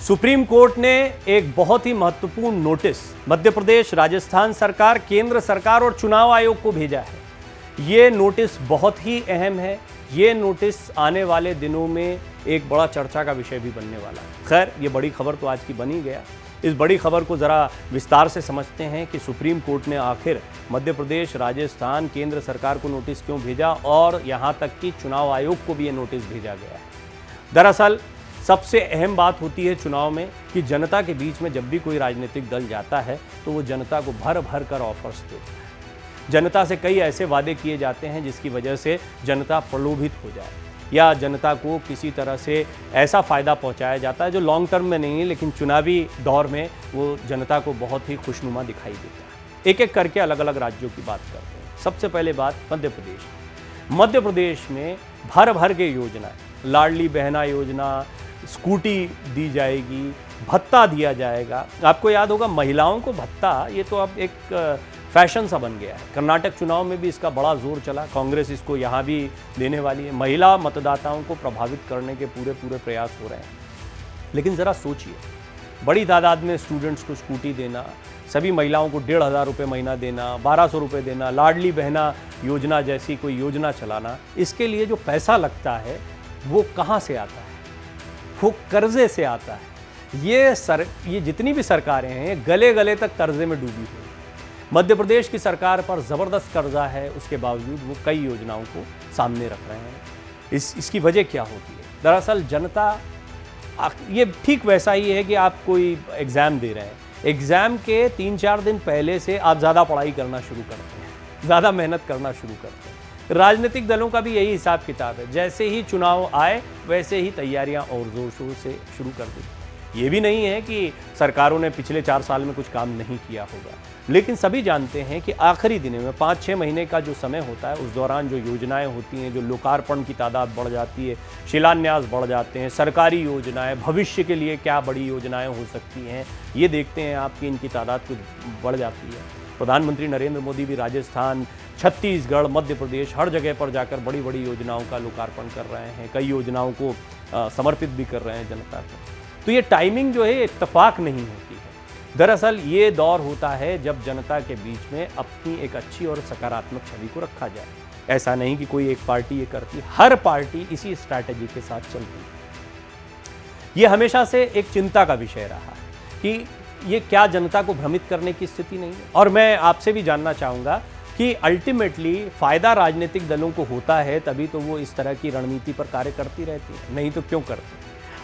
Supreme court ने एक बहुत ही महत्वपूर्ण नोटिस मध्य प्रदेश, राजस्थान सरकार, केंद्र सरकार और चुनाव आयोग को भेजा है। ये नोटिस बहुत ही अहम है। ये नोटिस आने वाले दिनों में एक बड़ा चर्चा का विषय भी बनने वाला है। खैर, ये बड़ी खबर तो आज की बन ही गया। इस बड़ी खबर को ज़रा विस्तार से समझते हैं कि सुप्रीम कोर्ट ने आखिर मध्य प्रदेश, राजस्थान, केंद्र सरकार को नोटिस क्यों भेजा और यहाँ तक कि चुनाव आयोग को भी ये नोटिस भेजा गया है। दरअसल सबसे अहम बात होती है चुनाव में कि जनता के बीच में जब भी कोई राजनीतिक दल जाता है तो वो जनता को भर भर कर ऑफर्स देता है। जनता से कई ऐसे वादे किए जाते हैं जिसकी वजह से जनता प्रलोभित हो जाए या जनता को किसी तरह से ऐसा फ़ायदा पहुंचाया जाता है जो लॉन्ग टर्म में नहीं है, लेकिन चुनावी दौर में वो जनता को बहुत ही खुशनुमा दिखाई देता है। एक एक करके अलग अलग राज्यों की बात करते हैं। सबसे पहले बात मध्य प्रदेश में भर भर के योजनाएं, लाडली बहना योजना, स्कूटी दी जाएगी, भत्ता दिया जाएगा। आपको याद होगा महिलाओं को भत्ता, ये तो अब एक फैशन सा बन गया है। कर्नाटक चुनाव में भी इसका बड़ा जोर चला, कांग्रेस इसको यहाँ भी देने वाली है। महिला मतदाताओं को प्रभावित करने के पूरे प्रयास हो रहे हैं। लेकिन ज़रा सोचिए, बड़ी तादाद में स्टूडेंट्स को स्कूटी देना, सभी महिलाओं को 1,500 रुपये महीना देना, 1,200 रुपये देना, लाडली बहना योजना जैसी कोई योजना चलाना, इसके लिए जो पैसा लगता है वो कहाँ से आता है? वो कर्जे से आता है। ये जितनी भी सरकारें हैं गले गले तक कर्जे में डूबी हुई। मध्य प्रदेश की सरकार पर ज़बरदस्त कर्जा है, उसके बावजूद वो कई योजनाओं को सामने रख रहे हैं। इसकी वजह क्या होती है? दरअसल जनता, ये ठीक वैसा ही है कि आप कोई एग्ज़ाम दे रहे हैं, एग्ज़ाम के 3-4 दिन पहले से आप ज़्यादा पढ़ाई करना शुरू करते हैं, ज़्यादा मेहनत करना शुरू करते हैं। राजनीतिक दलों का भी यही हिसाब किताब है। जैसे ही चुनाव आए वैसे ही तैयारियां और जोर शोर से शुरू कर दी। ये भी नहीं है कि सरकारों ने पिछले 4 साल में कुछ काम नहीं किया होगा, लेकिन सभी जानते हैं कि आखिरी दिनों में 5-6 महीने का जो समय होता है, उस दौरान जो योजनाएं होती हैं, जो लोकार्पण की तादाद बढ़ जाती है, शिलान्यास बढ़ जाते हैं, सरकारी योजनाएं, भविष्य के लिए क्या बड़ी योजनाएं हो सकती हैं, ये देखते हैं आपकी इनकी तादाद कुछ बढ़ जाती है। प्रधानमंत्री नरेंद्र मोदी भी राजस्थान, छत्तीसगढ़, मध्य प्रदेश, हर जगह पर जाकर बड़ी बड़ी योजनाओं का लोकार्पण कर रहे हैं, कई योजनाओं को समर्पित भी कर रहे हैं जनता को। तो ये टाइमिंग जो है इत्तेफाक नहीं होती है। दरअसल ये दौर होता है जब जनता के बीच में अपनी एक अच्छी और सकारात्मक छवि को रखा जाए। ऐसा नहीं कि कोई एक पार्टी ये करती, हर पार्टी इसी स्ट्रैटेजी के साथ चलती है। ये हमेशा से एक चिंता का विषय रहा है कि ये क्या जनता को भ्रमित करने की स्थिति नहीं है। और मैं आपसे भी जानना चाहूँगा कि अल्टीमेटली फ़ायदा राजनीतिक दलों को होता है तभी तो वो इस तरह की रणनीति पर कार्य करती रहती है, नहीं तो क्यों करती?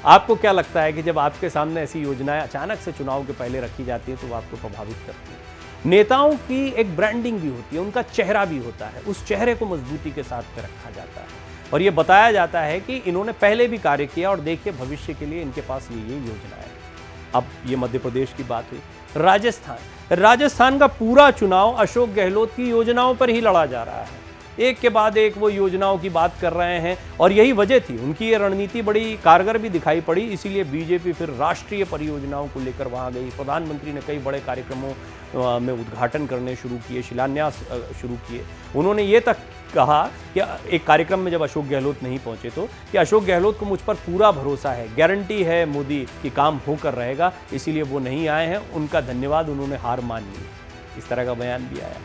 आपको क्या लगता है कि जब आपके सामने ऐसी योजनाएं अचानक से चुनाव के पहले रखी जाती है तो वो आपको प्रभावित करती है? नेताओं की एक ब्रांडिंग भी होती है, उनका चेहरा भी होता है, उस चेहरे को मजबूती के साथ पे रखा जाता है और ये बताया जाता है कि इन्होंने पहले भी कार्य किया और देखिए भविष्य के लिए इनके पास ये योजना है। अब ये मध्य प्रदेश की बात हुई। राजस्थान का पूरा चुनाव अशोक गहलोत की योजनाओं पर ही लड़ा जा रहा है। एक के बाद एक वो योजनाओं की बात कर रहे हैं और यही वजह थी, उनकी ये रणनीति बड़ी कारगर भी दिखाई पड़ी। इसीलिए बीजेपी फिर राष्ट्रीय परियोजनाओं को लेकर वहाँ गई। प्रधानमंत्री ने कई बड़े कार्यक्रमों में उद्घाटन करने शुरू किए, शिलान्यास शुरू किए। उन्होंने ये तक कहा कि एक कार्यक्रम में जब अशोक गहलोत नहीं पहुंचे तो कि अशोक गहलोत को मुझ पर पूरा भरोसा है, गारंटी है मोदी कि काम होकर रहेगा, इसीलिए वो नहीं आए हैं, उनका धन्यवाद, उन्होंने हार मान ली। इस तरह का बयान भी आया।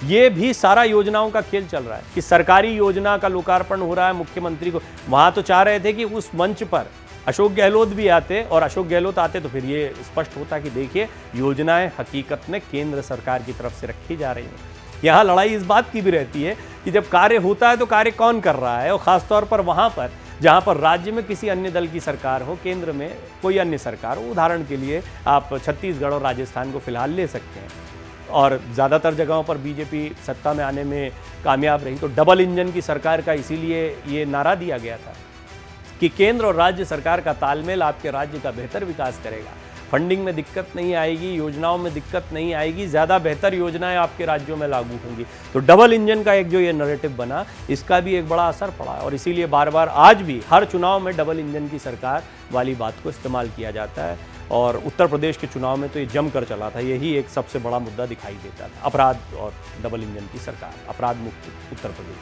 ये भी सारा योजनाओं का खेल चल रहा है कि सरकारी योजना का लोकार्पण हो रहा है। मुख्यमंत्री को वहां तो चाह रहे थे कि उस मंच पर अशोक गहलोत भी आते और अशोक गहलोत आते तो फिर ये स्पष्ट होता कि देखिए योजनाएं हकीकत में केंद्र सरकार की तरफ से रखी जा रही हैं। यहाँ लड़ाई इस बात की भी रहती है कि जब कार्य होता है तो कार्य कौन कर रहा है, और ख़ासतौर पर वहाँ पर जहाँ पर राज्य में किसी अन्य दल की सरकार हो, केंद्र में कोई अन्य सरकार हो। उदाहरण के लिए आप छत्तीसगढ़ और राजस्थान को फिलहाल ले सकते हैं और ज़्यादातर जगहों पर बीजेपी सत्ता में आने में कामयाब रही। तो डबल इंजन की सरकार का इसीलिए ये नारा दिया गया था कि केंद्र और राज्य सरकार का तालमेल आपके राज्य का बेहतर विकास करेगा, फंडिंग में दिक्कत नहीं आएगी, योजनाओं में दिक्कत नहीं आएगी, ज़्यादा बेहतर योजनाएं आपके राज्यों में लागू होंगी। तो डबल इंजन का एक जो ये नैरेटिव बना, इसका भी एक बड़ा असर पड़ा और इसीलिए बार बार आज भी हर चुनाव में डबल इंजन की सरकार वाली बात को इस्तेमाल किया जाता है। और उत्तर प्रदेश के चुनाव में तो ये जमकर चला था, यही एक सबसे बड़ा मुद्दा दिखाई देता था, अपराध और डबल इंजन की सरकार, अपराध मुक्त उत्तर प्रदेश।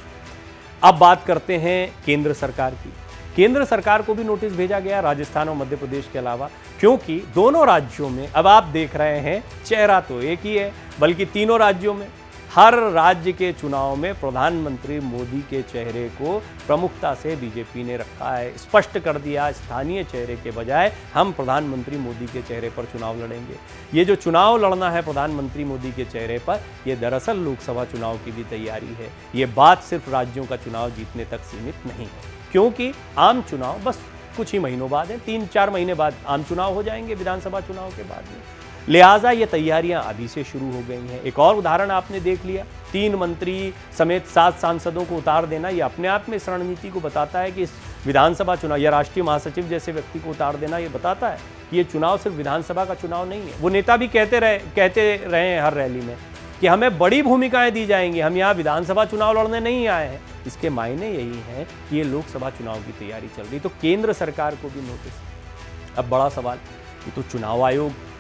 अब बात करते हैं केंद्र सरकार की। केंद्र सरकार को भी नोटिस भेजा गया, राजस्थान और मध्य प्रदेश के अलावा, क्योंकि दोनों राज्यों में अब आप देख रहे हैं चेहरा तो एक ही है, बल्कि तीनों राज्यों में हर राज्य के चुनाव में प्रधानमंत्री मोदी के चेहरे को प्रमुखता से बीजेपी ने रखा है। स्पष्ट कर दिया, स्थानीय चेहरे के बजाय हम प्रधानमंत्री मोदी के चेहरे पर चुनाव लड़ेंगे। ये जो चुनाव लड़ना है प्रधानमंत्री मोदी के चेहरे पर, ये दरअसल लोकसभा चुनाव की भी तैयारी है। ये बात सिर्फ राज्यों का चुनाव जीतने तक सीमित नहीं है, क्योंकि आम चुनाव बस कुछ ही महीनों बाद है, 3-4 महीने बाद आम चुनाव हो जाएंगे विधानसभा चुनाव के बाद में। लिहाजा ये तैयारियां अभी से शुरू हो गई हैं। एक और उदाहरण आपने देख लिया, 3 मंत्री समेत 7 सांसदों को उतार देना, ये अपने आप में इस रणनीति को बताता है कि इस विधानसभा चुनाव या राष्ट्रीय महासचिव जैसे व्यक्ति को उतार देना, ये बताता है कि ये चुनाव सिर्फ विधानसभा का चुनाव नहीं है। वो नेता भी कहते रहे हैं हर रैली में कि हमें बड़ी भूमिकाएं दी जाएंगी, हम यहाँ विधानसभा चुनाव लड़ने नहीं आए हैं। इसके मायने यही हैं कि ये लोकसभा चुनाव की तैयारी चल रही। तो केंद्र सरकार को भी नोटिस। अब बड़ा सवाल, ये तो चुनाव आयोग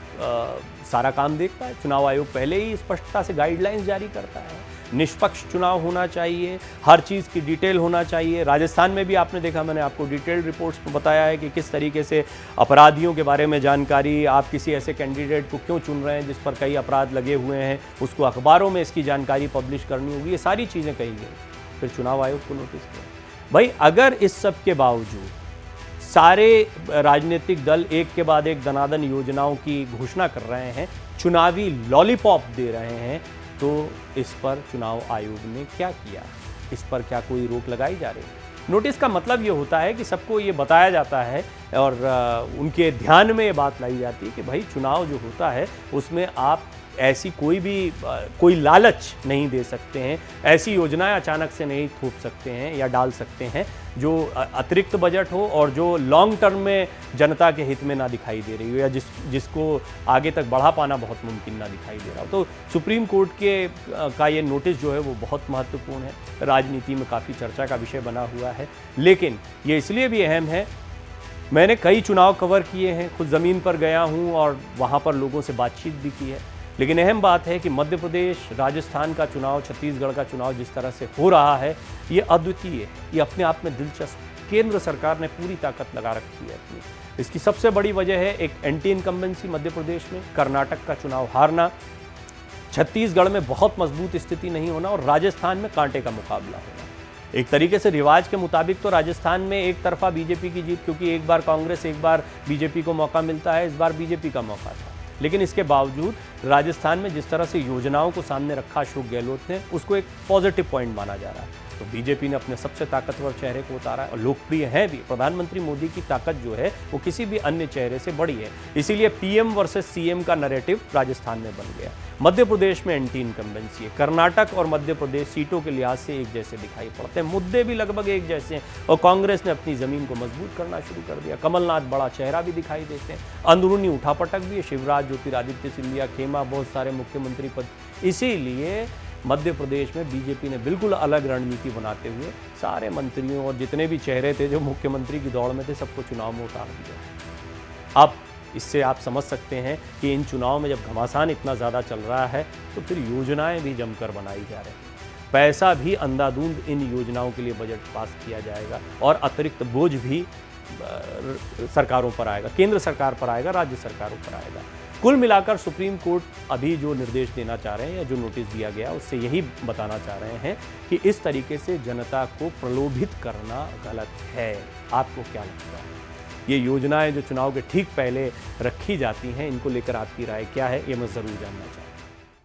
सारा काम देखता है। चुनाव आयोग पहले ही स्पष्टता से गाइडलाइंस जारी करता है, निष्पक्ष चुनाव होना चाहिए, हर चीज़ की डिटेल होना चाहिए। राजस्थान में भी आपने देखा, मैंने आपको डिटेल्ड रिपोर्ट्स में बताया है कि किस तरीके से अपराधियों के बारे में जानकारी, आप किसी ऐसे कैंडिडेट को क्यों चुन रहे हैं जिस पर कई अपराध लगे हुए हैं, उसको अखबारों में इसकी जानकारी पब्लिश करनी होगी, ये सारी चीज़ें कही गई। फिर चुनाव आयोग को नोटिस किया। भाई अगर इस सब के बावजूद सारे राजनीतिक दल एक के बाद एक दनादन योजनाओं की घोषणा कर रहे हैं, चुनावी लॉलीपॉप दे रहे हैं, तो इस पर चुनाव आयोग ने क्या किया? इस पर क्या कोई रोक लगाई जा रही है? नोटिस का मतलब ये होता है कि सबको ये बताया जाता है और उनके ध्यान में ये बात लाई जाती है कि भाई चुनाव जो होता है उसमें आप ऐसी कोई लालच नहीं दे सकते हैं, ऐसी योजनाएं अचानक से नहीं थोप सकते हैं या डाल सकते हैं जो अतिरिक्त बजट हो और जो लॉन्ग टर्म में जनता के हित में ना दिखाई दे रही हो या जिसको आगे तक बढ़ा पाना बहुत मुमकिन ना दिखाई दे रहा हो। तो सुप्रीम कोर्ट का ये नोटिस जो है वो बहुत महत्वपूर्ण है, राजनीति में काफ़ी चर्चा का विषय बना हुआ है, लेकिन ये इसलिए भी अहम है। मैंने कई चुनाव कवर किए हैं, खुद ज़मीन पर गया हूँ और वहाँ पर लोगों से बातचीत भी की है, लेकिन अहम बात है कि मध्य प्रदेश, राजस्थान का चुनाव, छत्तीसगढ़ का चुनाव जिस तरह से हो रहा है, ये अद्वितीय है, ये अपने आप में दिलचस्प। केंद्र सरकार ने पूरी ताकत लगा रखी है अपनी। इसकी सबसे बड़ी वजह है एक एंटी इनकम्बेंसी मध्य प्रदेश में, कर्नाटक का चुनाव हारना, छत्तीसगढ़ में बहुत मजबूत स्थिति नहीं होना और राजस्थान में कांटे का मुकाबला होना। एक तरीके से रिवाज के मुताबिक तो राजस्थान में एक तरफा बीजेपी की जीत, क्योंकि एक बार कांग्रेस, एक बार बीजेपी को मौका मिलता है, इस बार बीजेपी का मौका था। लेकिन इसके बावजूद राजस्थान में जिस तरह से योजनाओं को सामने रखा अशोक गहलोत ने, उसको एक पॉजिटिव पॉइंट माना जा रहा है। तो बीजेपी ने अपने सबसे ताकतवर चेहरे को उतारा और लोकप्रिय है भी। प्रधानमंत्री मोदी की ताकत जो है वो किसी भी अन्य चेहरे से बड़ी है, इसीलिए पीएम वर्सेस सीएम का नैरेटिव राजस्थान में बन गया। मध्य प्रदेश में एंटी इनकम्बेंसी है, कर्नाटक और मध्य प्रदेश सीटों के लिहाज से एक जैसे दिखाई पड़ते हैं, मुद्दे भी लगभग एक जैसे हैं और कांग्रेस ने अपनी जमीन को मजबूत करना शुरू कर दिया। कमलनाथ बड़ा चेहरा भी दिखाई देते हैं, अंदरूनी उठापटक भी है, शिवराज, ज्योतिरादित्य सिंधिया, खेमा, बहुत सारे मुख्यमंत्री पद। इसीलिए मध्य प्रदेश में बीजेपी ने बिल्कुल अलग रणनीति बनाते हुए सारे मंत्रियों और जितने भी चेहरे थे जो मुख्यमंत्री की दौड़ में थे, सबको चुनाव में उतार दिया। अब इससे आप समझ सकते हैं कि इन चुनाव में जब घमासान इतना ज़्यादा चल रहा है तो फिर योजनाएं भी जमकर बनाई जा रही हैं, पैसा भी अंधाधुंध इन योजनाओं के लिए बजट पास किया जाएगा और अतिरिक्त बोझ भी सरकारों पर आएगा, केंद्र सरकार पर आएगा, राज्य सरकारों पर आएगा। कुल मिलाकर सुप्रीम कोर्ट अभी जो निर्देश देना चाह रहे हैं या जो नोटिस दिया गया उससे यही बताना चाह रहे हैं कि इस तरीके से जनता को प्रलोभित करना गलत है। आपको क्या लगता है? ये योजनाएं जो चुनाव के ठीक पहले रखी जाती हैं, इनको लेकर आपकी राय क्या है, ये मैं ज़रूर जानना चाहूँगा।